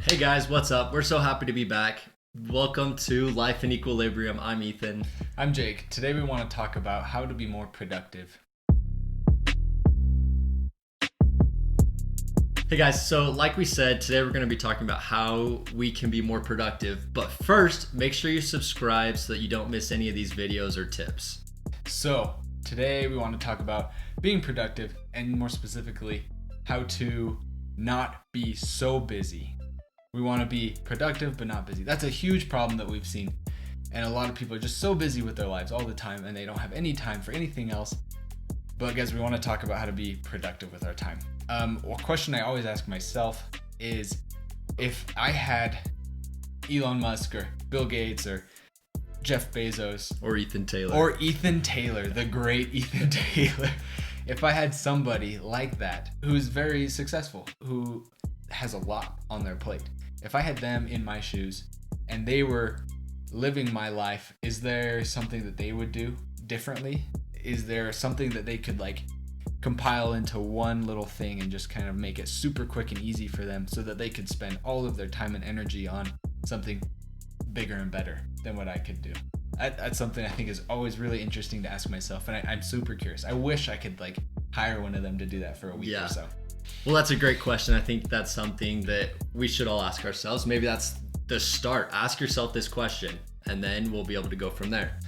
Hey guys, what's up? We're so happy to be back. Welcome to Life in Equilibrium. I'm Ethan. I'm Jake. Today we want to talk about how to be more productive. Hey guys, so like we said, today we're going to be talking about how we can be more productive. But first, make sure you subscribe so that you don't miss any of these videos or tips. So, today we want to talk about being productive and more specifically, how to not be so busy. We want to be productive but not busy. That's a huge problem that we've seen. And a lot of people are just so busy with their lives all the time and they don't have any time for anything else. But guys, we want to talk about how to be productive with our time. A question I always ask myself is, if I had Elon Musk or Bill Gates or Jeff Bezos Or Ethan Taylor. The great Ethan Taylor, if I had somebody like that who's very successful, who has a lot on their plate, if I had them in my shoes and they were living my life, is there something that they would do differently? Is there something that they could compile into one little thing and just kind of make it super quick and easy for them so that they could spend all of their time and energy on something bigger and better than what I could do? That's something I think is always really interesting to ask myself, and I'm super curious. I wish I could hire one of them to do that for a week or so. Well, that's a great question. I think that's something that we should all ask ourselves. Maybe that's the start. Ask yourself this question, and then we'll be able to go from there.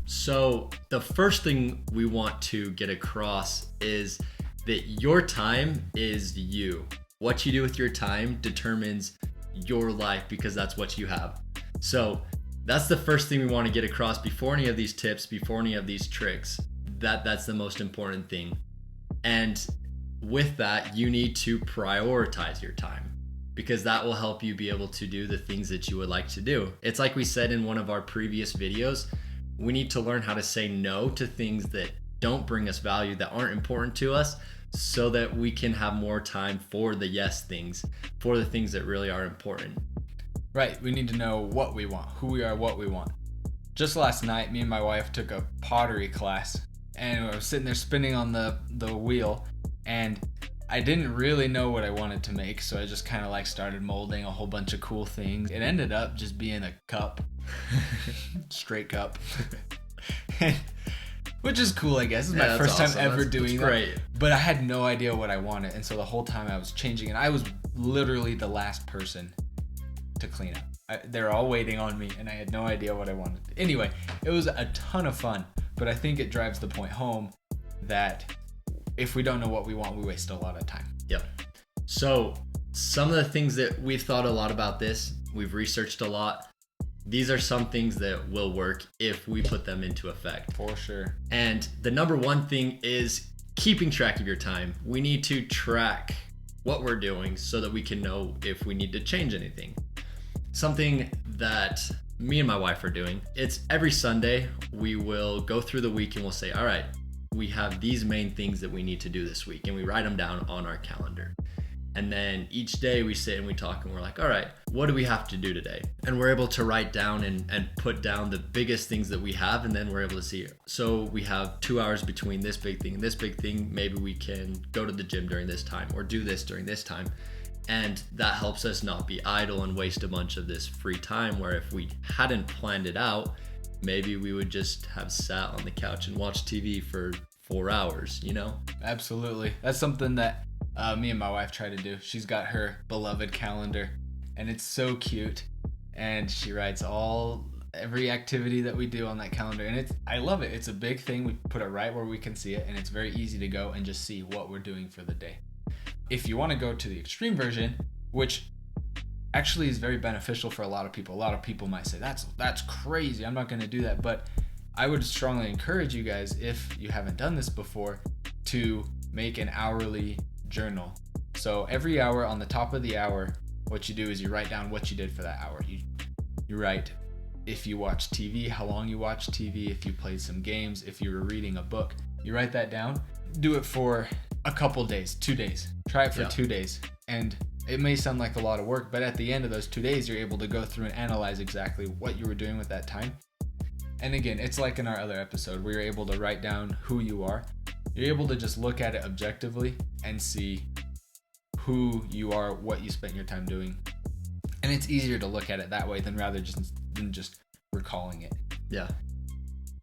So the first thing we want to get across is that your time is you. What you do with your time determines your life, because that's what you have. So that's the first thing we want to get across before any of these tips, before any of these tricks. That's the most important thing. And with that, you need to prioritize your time, because that will help you be able to do the things that you would like to do. It's like we said in one of our previous videos, we need to learn how to say no to things that don't bring us value, that aren't important to us, so that we can have more time for the yes things, for the things that really are important. Right, we need to know what we want, who we are, what we want. Just last night, me and my wife took a pottery class, and I was sitting there spinning on the wheel, and I didn't really know what I wanted to make, so I just kind of started molding a whole bunch of cool things. It ended up just being a cup, straight cup, which is cool, I guess. It's my first time ever doing that. Great. But I had no idea what I wanted, and so the whole time I was changing, and I was literally the last person to clean up. They're all waiting on me, and I had no idea what I wanted. Anyway, it was a ton of fun, but I think it drives the point home that if we don't know what we want, we waste a lot of time. Yep. So some of the things that we've thought a lot about this, we've researched a lot. These are some things that will work if we put them into effect. For sure. And the number one thing is keeping track of your time. We need to track what we're doing so that we can know if we need to change anything. Something that me and my wife are doing, it's every Sunday we will go through the week and we'll say, all right, we have these main things that we need to do this week, and we write them down on our calendar. And then each day we sit and we talk and we're like, all right, what do we have to do today? And we're able to write down and put down the biggest things that we have, and then we're able to see it. So we have 2 hours between this big thing and this big thing. Maybe we can go to the gym during this time or do this during this time. And that helps us not be idle and waste a bunch of this free time, where if we hadn't planned it out, maybe we would just have sat on the couch and watched TV for 4 hours, Absolutely. That's something that me and my wife try to do. She's got her beloved calendar, and it's so cute. And she writes every activity that we do on that calendar, and I love it. It's a big thing. We put it right where we can see it, and it's very easy to go and just see what we're doing for the day. If you want to go to the extreme version, which actually is very beneficial for a lot of people might say, that's crazy, I'm not going to do that. But I would strongly encourage you guys, if you haven't done this before, to make an hourly journal. So every hour, on the top of the hour, what you do is you write down what you did for that hour. You write if you watched TV, how long you watched TV, if you played some games, if you were reading a book. You write that down. Do it for a couple days, 2 days. Try it for 2 days. And it may sound like a lot of work, but at the end of those 2 days, you're able to go through and analyze exactly what you were doing with that time. And again, it's like in our other episode, where you're able to write down who you are. You're able to just look at it objectively and see who you are, what you spent your time doing. And it's easier to look at it that way than just recalling it. Yeah.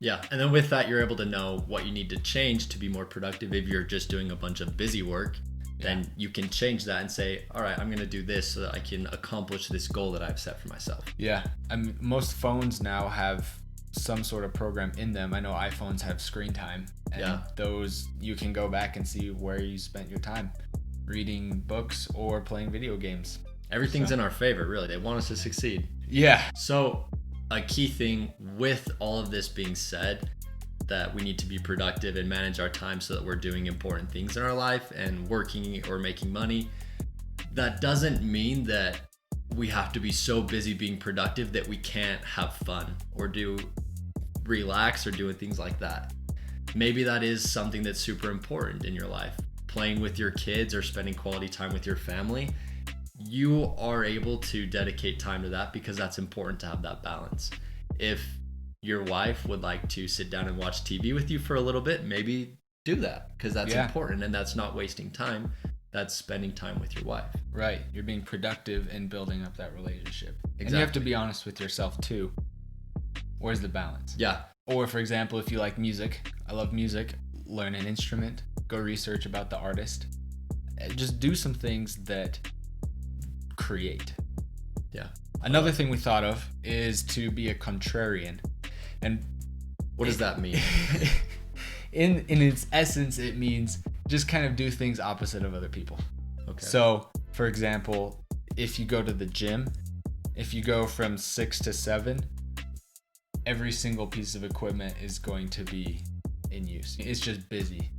Yeah. And then with that, you're able to know what you need to change to be more productive. If you're just doing a bunch of busy work, then you can change that and say, all right, I'm going to do this so that I can accomplish this goal that I've set for myself. Yeah. I mean, most phones now have some sort of program in them. I know iPhones have screen time, and those you can go back and see where you spent your time reading books or playing video games. Everything's in our favor, really. They want us to succeed. Yeah. So a key thing with all of this being said, that we need to be productive and manage our time so that we're doing important things in our life and working or making money. That doesn't mean that we have to be so busy being productive that we can't have fun or relax or doing things like that. Maybe that is something that's super important in your life. Playing with your kids or spending quality time with your family. You are able to dedicate time to that because that's important to have that balance. If your wife would like to sit down and watch TV with you for a little bit, maybe do that because that's important, and that's not wasting time. That's spending time with your wife. Right. You're being productive and building up that relationship. Exactly. And you have to be honest with yourself too. Where's the balance? Yeah. Or for example, if you like music, I love music, learn an instrument, go research about the artist. Just do some things that create. Yeah. Another thing we thought of is to be a contrarian. And what does that mean? in its essence, it means just kind of do things opposite of other people. Okay. So, for example, if you go to the gym, if you go from 6 to 7, every single piece of equipment is going to be in use. It's just busy.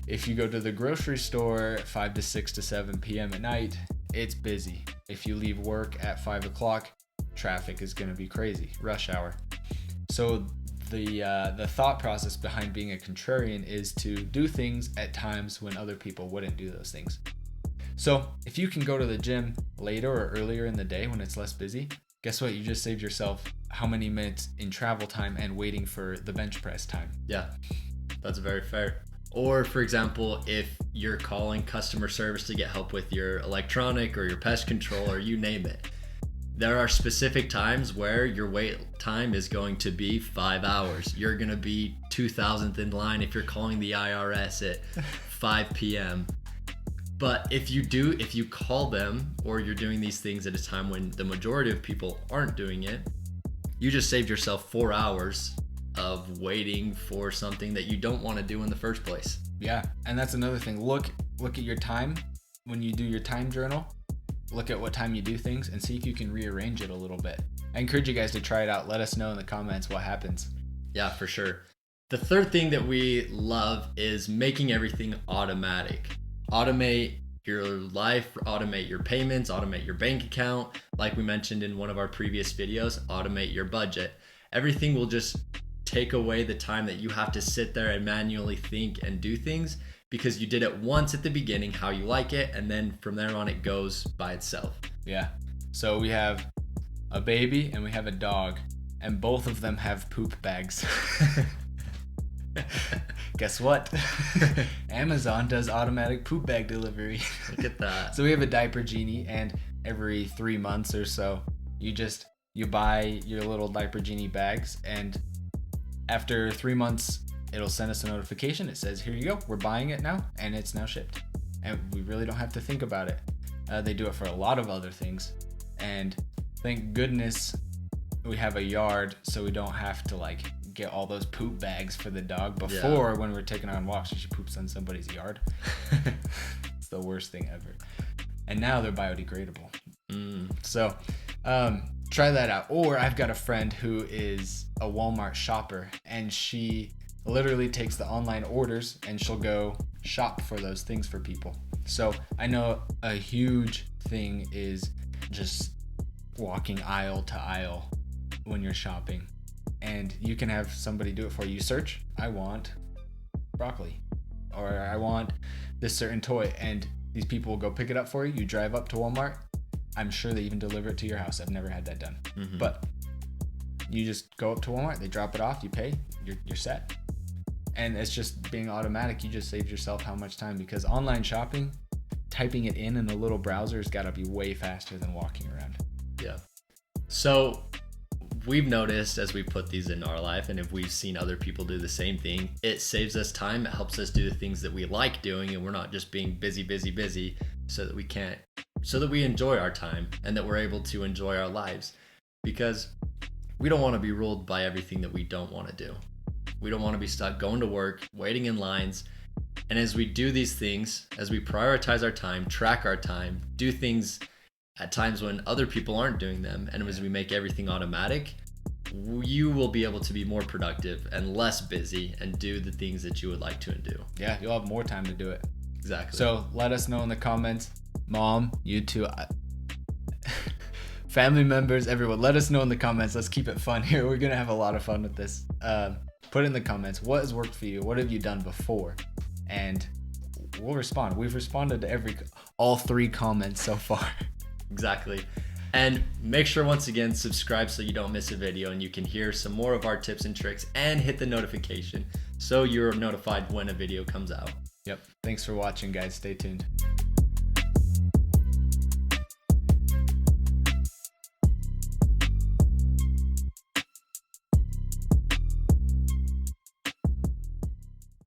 If you go to the grocery store 5 to 6 to 7 p.m. at night, it's busy. If you leave work at 5 o'clock, traffic is going to be crazy, rush hour. So the thought process behind being a contrarian is to do things at times when other people wouldn't do those things. So if you can go to the gym later or earlier in the day when it's less busy, guess what? You just saved yourself how many minutes in travel time and waiting for the bench press time. Yeah, that's very fair. Or for example, if you're calling customer service to get help with your electronic or your pest control or you name it, there are specific times where your wait time is going to be 5 hours. You're going to be 2,000th in line if you're calling the IRS at 5 p.m. But if you call them or you're doing these things at a time when the majority of people aren't doing it, you just saved yourself 4 hours of waiting for something that you don't want to do in the first place. Yeah, and that's another thing. Look at your time when you do your time journal. Look at what time you do things and see if you can rearrange it a little bit. I encourage you guys to try it out. Let us know in the comments what happens. Yeah, for sure. The third thing that we love is making everything automatic. Automate your life, automate your payments, automate your bank account. Like we mentioned in one of our previous videos, automate your budget. Everything will just take away the time that you have to sit there and manually think and do things, because you did it once at the beginning how you like it, and then from there on it goes by itself. Yeah. So we have a baby and we have a dog, and both of them have poop bags. Guess what? Amazon does automatic poop bag delivery. Look at that. So we have a Diaper Genie, and every 3 months or so, you buy your little Diaper Genie bags, and after 3 months, it'll send us a notification. It says, here you go, we're buying it now, and it's now shipped. And we really don't have to think about it. They do it for a lot of other things. And thank goodness we have a yard, so we don't have to get all those poop bags for the dog. Before, when we're taking her on walks, she poops on somebody's yard. It's the worst thing ever. And now they're biodegradable. So try that out. Or I've got a friend who is a Walmart shopper, and she literally takes the online orders and she'll go shop for those things for people. So I know a huge thing is just walking aisle to aisle when you're shopping, and you can have somebody do it for you. You search, I want broccoli, or I want this certain toy, and these people will go pick it up for you. You drive up to Walmart. I'm sure they even deliver it to your house. I've never had that done. But you just go up to Walmart, they drop it off, you pay, you're set. And it's just being automatic. You just saved yourself how much time, because online shopping, typing it in a little browser has got to be way faster than walking around. Yeah. So we've noticed as we put these in our life, and if we've seen other people do the same thing, it saves us time. It helps us do the things that we like doing, and we're not just being busy so that we enjoy our time and that we're able to enjoy our lives, because we don't want to be ruled by everything that we don't want to do. We don't want to be stuck going to work, waiting in lines. And as we do these things, as we prioritize our time, track our time, do things at times when other people aren't doing them, and as we make everything automatic, you will be able to be more productive and less busy and do the things that you would like to do. Yeah, you'll have more time to do it. Exactly. So let us know in the comments. Mom, you too. Family members, everyone, let us know in the comments. Let's keep it fun here. We're going to have a lot of fun with this. Put in the comments, what has worked for you? What have you done before? And we'll respond. We've responded to all 3 comments so far. Exactly. And make sure, once again, subscribe so you don't miss a video and you can hear some more of our tips and tricks, and hit the notification so you're notified when a video comes out. Yep. Thanks for watching, guys. Stay tuned.